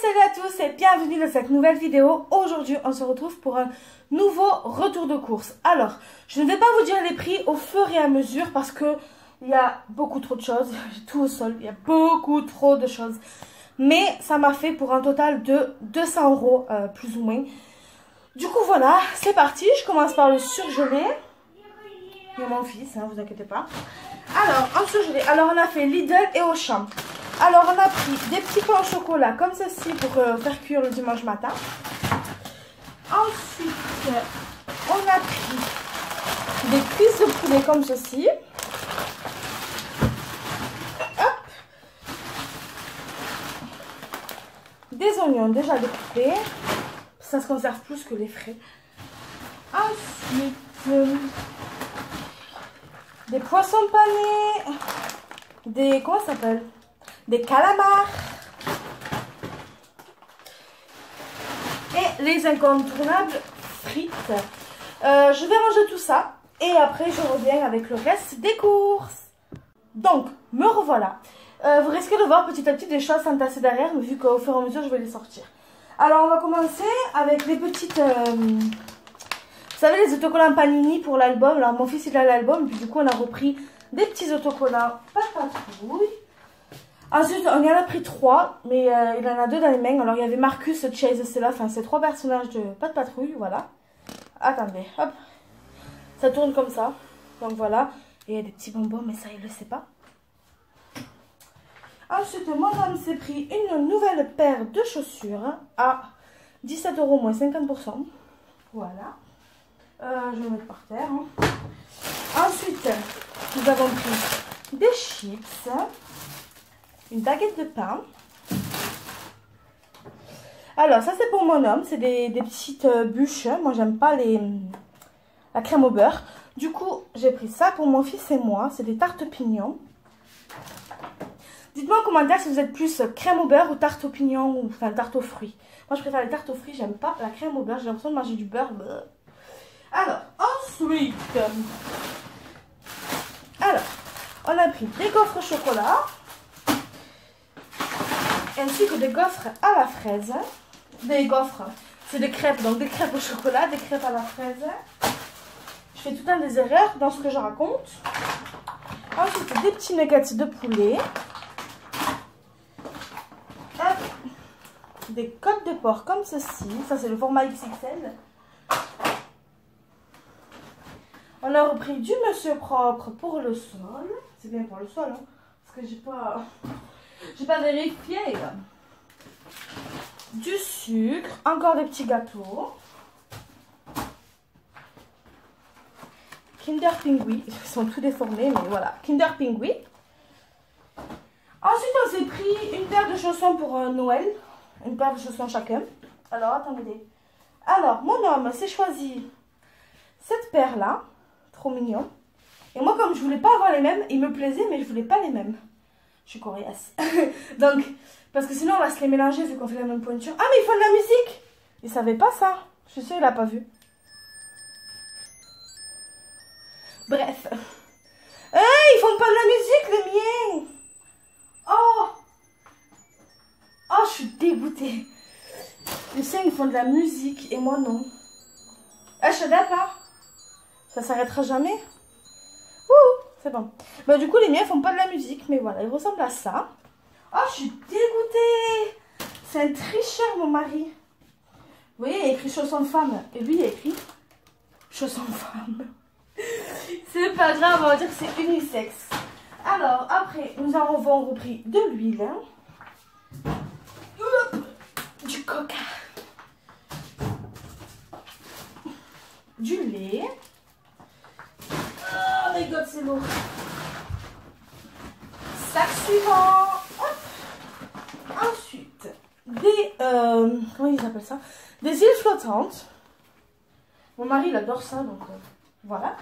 Salut à tous et bienvenue dans cette nouvelle vidéo. Aujourd'hui on se retrouve pour un nouveau retour de course. Alors je ne vais pas vous dire les prix au fur et à mesure parce que il y a beaucoup trop de choses. J'ai tout au sol, il y a beaucoup trop de choses. Mais ça m'a fait pour un total de 200 € plus ou moins. Du coup voilà, c'est parti. Je commence par le surgelé. Il y a mon fils, hein, vous inquiétez pas. Alors en surgelé, alors on a fait Lidl et Auchan. Alors on a pris des petits pains au chocolat comme ceci pour faire cuire le dimanche matin. Ensuite on a pris des cuisses de poulet comme ceci. Hop. Des oignons déjà découpés. Ça se conserve plus que les frais. Ensuite des poissons panés. Des... comment ça s'appelle? Des calamars. Et les incontournables frites. Je vais ranger tout ça. Et après je reviens avec le reste des courses. Donc me revoilà. Vous risquez de voir petit à petit des choses s'entasser derrière. Mais vu qu'au fur et à mesure je vais les sortir. Alors on va commencer avec les petites... vous savez les autocollants Panini pour l'album. Alors mon fils il a l'album. Puis du coup on a repris des petits autocollants Patrouille. Ensuite, on y en a pris 3, mais il en a 2 dans les mains. Alors, il y avait Marcus, Chase, Stella, enfin, c'est 3 personnages de Pas de Patrouille, voilà. Attendez, hop. Ça tourne comme ça. Donc, voilà. Et il y a des petits bonbons, mais ça, il le sait pas. Ensuite, mon homme s'est pris une nouvelle paire de chaussures à 17 € moins 50%. Voilà. Je vais mettre par terre. Hein. Ensuite, nous avons pris des chips. Une baguette de pain. Alors, ça c'est pour mon homme. C'est des petites bûches. Moi, j'aime pas la crème au beurre. Du coup, j'ai pris ça pour mon fils et moi. C'est des tartes pignons. Dites-moi en commentaire si vous êtes plus crème au beurre ou tarte aux pignons. Ou enfin, tarte aux fruits. Moi, je préfère les tartes aux fruits. J'aime pas la crème au beurre. J'ai l'impression de manger du beurre. Alors, ensuite... alors, on a pris des gaufres au chocolat. Ainsi que des gaufres à la fraise. Des gaufres, c'est des crêpes, donc des crêpes au chocolat, des crêpes à la fraise. Je fais tout le temps des erreurs dans ce que je raconte. Ensuite, des petits nuggets de poulet. Hop. Des côtes de porc comme ceci. Ça, c'est le format XXL. On a repris du Monsieur Propre pour le sol. C'est bien pour le sol, hein, parce que j'ai pas vérifié. Du sucre, encore des petits gâteaux. Kinder Pingui, ils sont tous déformés, mais voilà. Kinder Pingui. Ensuite, on s'est pris une paire de chaussons pour Noël. Une paire de chaussons chacun. Alors, attendez. Alors, mon homme s'est choisi cette paire-là. Trop mignon. Et moi, comme je voulais pas avoir les mêmes, il me plaisait, mais je voulais pas les mêmes. Je suis coriace. Donc, parce que sinon on va se les mélanger vu qu'on fait la même pointure. Ah mais ils font de la musique. Il savait pas ça. Je suis sûre il a pas vu. Bref. Hey, ils font pas de la musique les miens. Oh. Oh, je suis dégoûtée. Les siens ils font de la musique et moi non. Ah, je suis d'accord. Ça s'arrêtera jamais. Ouh. C'est bon. Bah, du coup, les miens font pas de la musique. Mais voilà, ils ressemblent à ça. Oh, je suis dégoûtée. C'est un tricheur, mon mari. Vous voyez, il a écrit chaussons de femme. Et lui, il a écrit chaussons de femme. C'est pas grave, on va dire que c'est unisexe. Alors, après, nous avons repris de l'huile. Du coca. Du lait. Oh my god, c'est lourd. Sac suivant. Hop. Ensuite, des... comment ils appellent ça? Des îles flottantes. Mon mari, il adore ça, donc voilà.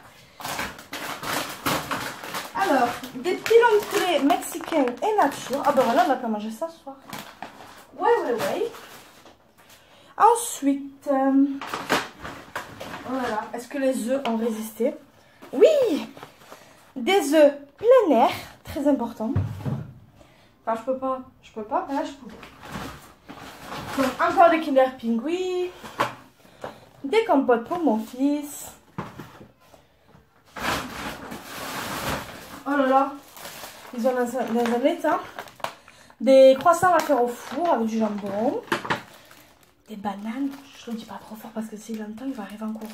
Alors, des pilons de poulet mexicains et nature. Ah ben voilà, on va pas manger ça ce soir. Ouais. Ensuite, voilà. Est-ce que les œufs ont résisté? Oui. Des œufs plein air, très important. Enfin, je peux pas, mais là je pouvais. Donc, encore des Kinder Pingui. Des compotes pour mon fils. Oh là là. Ils ont dans un état. Des croissants à faire au four avec du jambon. Des bananes. Je ne le dis pas trop fort parce que s'il entend, il va arriver en courant.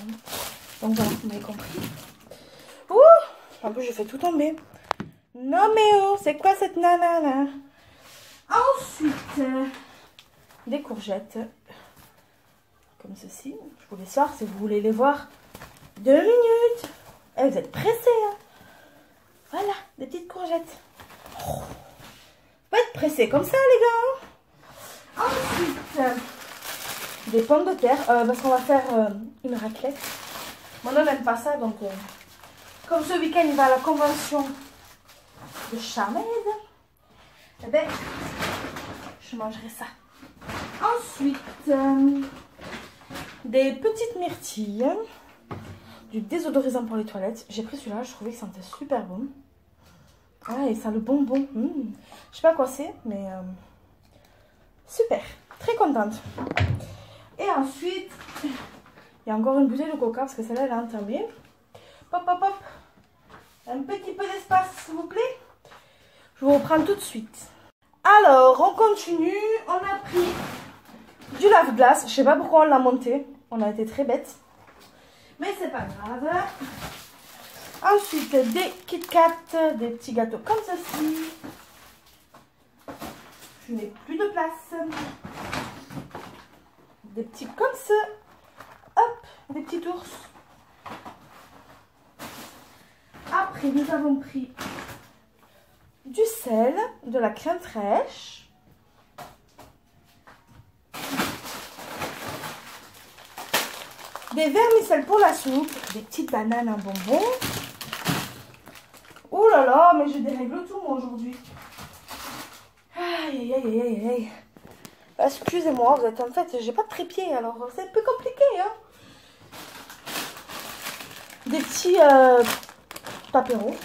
Donc voilà, vous m'avez compris. Ouh! En plus, je fais tout tomber. Non mais oh, c'est quoi cette nana là? Ensuite, des courgettes. Comme ceci. Je vous les sors si vous voulez les voir. 2 minutes. Et vous êtes pressés. Hein? Voilà, des petites courgettes. Oh. Pas être pressés comme ça les gars. Ensuite, des pommes de terre. Parce qu'on va faire une raclette. Mon homme n'aime pas ça. Donc, comme ce week-end il va à la convention de Charmed. Eh ben, je mangerai ça. Ensuite, des petites myrtilles. Du désodorisant pour les toilettes. J'ai pris celui-là, je trouvais que ça sentait super bon. Ah, et ça a le bonbon. Je sais pas quoi c'est, mais super. Très contente. Et ensuite, il y a encore une bouteille de coca parce que celle-là, elle est entamée. Hop, hop, hop. Un petit peu d'espace, s'il vous plaît. Je vous reprends tout de suite. Alors, on continue. On a pris du lave-glace. Je sais pas pourquoi on l'a monté. On a été très bêtes. Mais c'est pas grave. Ensuite, des Kit Kat, des petits gâteaux comme ceci. Je n'ai plus de place. Des petits comme ça. Hop, des petits ours. Après, nous avons pris du sel, de la crème fraîche. Des vermicelles pour la soupe, des petites bananes en bonbons. Oh là là, mais je dérègle tout moi aujourd'hui. Aïe aïe aïe aïe aïe. Excusez-moi, vous êtes en fait, j'ai pas de trépied alors c'est un peu compliqué. Hein. Des petits apéros.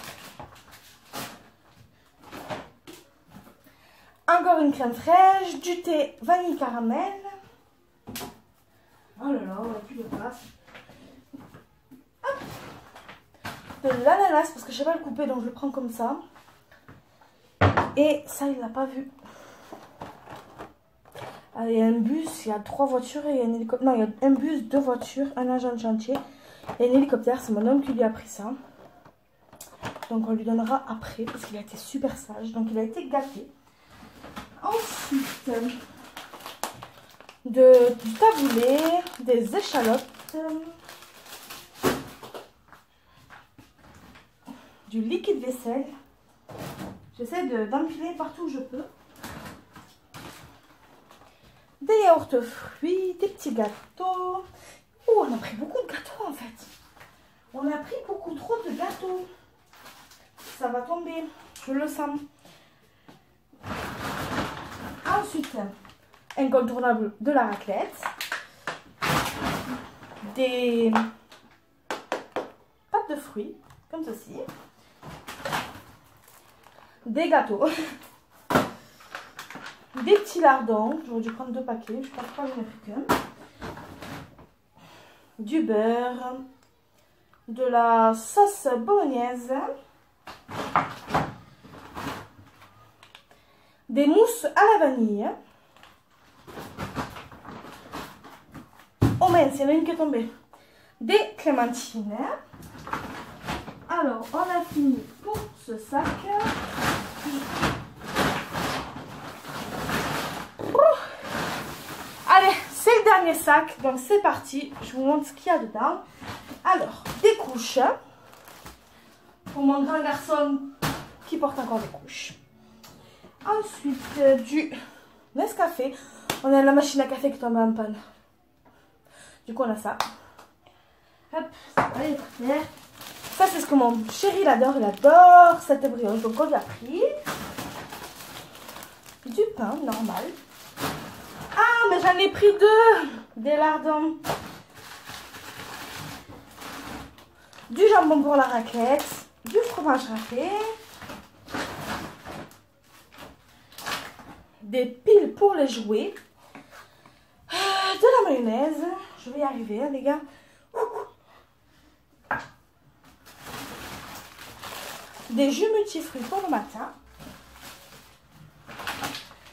Encore une crème fraîche, du thé vanille caramel. Oh là là, on n'a plus de place. Hop. De l'ananas, parce que je ne sais pas le couper, donc je le prends comme ça. Et ça, il l'a pas vu. Ah, il y a un bus, il y a 3 voitures et un hélicoptère. Non, il y a un bus, 2 voitures, un agent de chantier et un hélicoptère. C'est mon homme qui lui a pris ça. Donc on lui donnera après, parce qu'il a été super sage. Donc il a été gâté. Ensuite... du taboulé, des échalotes, du liquide vaisselle. J'essaie d'empiler partout où je peux. Des yaourts fruits, des petits gâteaux. Oh, on a pris beaucoup de gâteaux en fait. On a pris beaucoup trop de gâteaux. Ça va tomber, je le sens. Ensuite, incontournable de la raclette, des pâtes de fruits comme ceci, des gâteaux, des petits lardons. J'aurais dû prendre 2 paquets, je pense pas que j'en ai pris qu'un, du beurre, de la sauce bolognaise, des mousses à la vanille. Oh mince, il y en a une qui est tombée. Des clémentines. Alors, on a fini pour ce sac. Allez, c'est le dernier sac. Donc, c'est parti. Je vous montre ce qu'il y a dedans. Alors, des couches. Pour mon grand garçon qui porte encore des couches. Ensuite, du Nescafé. On a la machine à café qui tombe en panne. Du coup, on a ça. Hop, ça va aller par terre. Ça, c'est ce que mon chéri il adore. Il adore cette brioche. Donc, on lui a pris du pain normal. Ah, mais j'en ai pris 2. Des lardons. Du jambon pour la raclette. Du fromage râpé. Des piles pour les jouets. mayonnaise. Je vais y arriver, hein, les gars. Des jus multifruits pour le matin.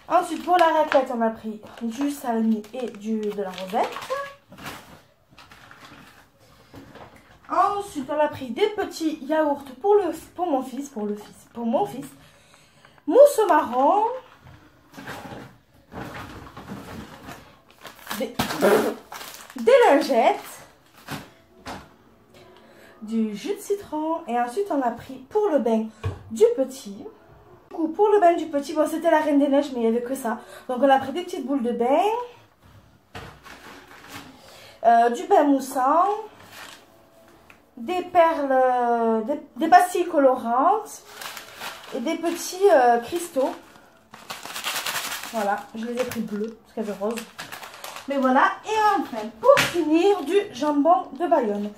Ensuite, pour la raclette, on a pris du salmi et de la rosette. Ensuite, on a pris des petits yaourts pour mon fils. Mousse au marron. Des lingettes. Du jus de citron. Et ensuite, on a pris pour le bain du petit. Pour le bain du petit, bon, c'était la Reine des Neiges, mais il n'y avait que ça. Donc, on a pris des petites boules de bain. Du bain moussant. Des perles, des pastilles colorantes et des petits cristaux. Voilà, je les ai pris bleus parce qu'il y avait rose. Mais voilà, et enfin, pour finir, du jambon de Bayonne.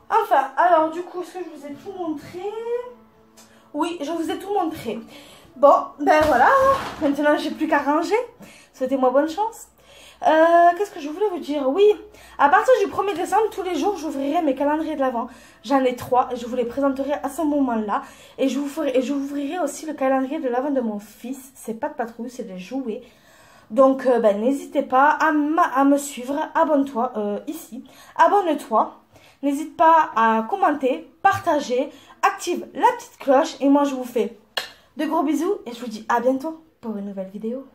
Enfin, alors du coup, est-ce que je vous ai tout montré? Oui, je vous ai tout montré. Bon, ben voilà, maintenant j'ai plus qu'à ranger. Souhaitez-moi bonne chance. Qu'est-ce que je voulais vous dire? Oui, à partir du 1er décembre, tous les jours, j'ouvrirai mes calendriers de l'Avent. J'en ai 3 et je vous les présenterai à ce moment-là. Et je vous ouvrirai aussi le calendrier de l'Avent de mon fils. C'est pas de patrouille, c'est des jouets. Donc, ben, n'hésitez pas à me suivre. Abonne-toi ici. Abonne-toi. N'hésite pas à commenter, partager, active la petite cloche. Et moi, je vous fais de gros bisous et je vous dis à bientôt pour une nouvelle vidéo.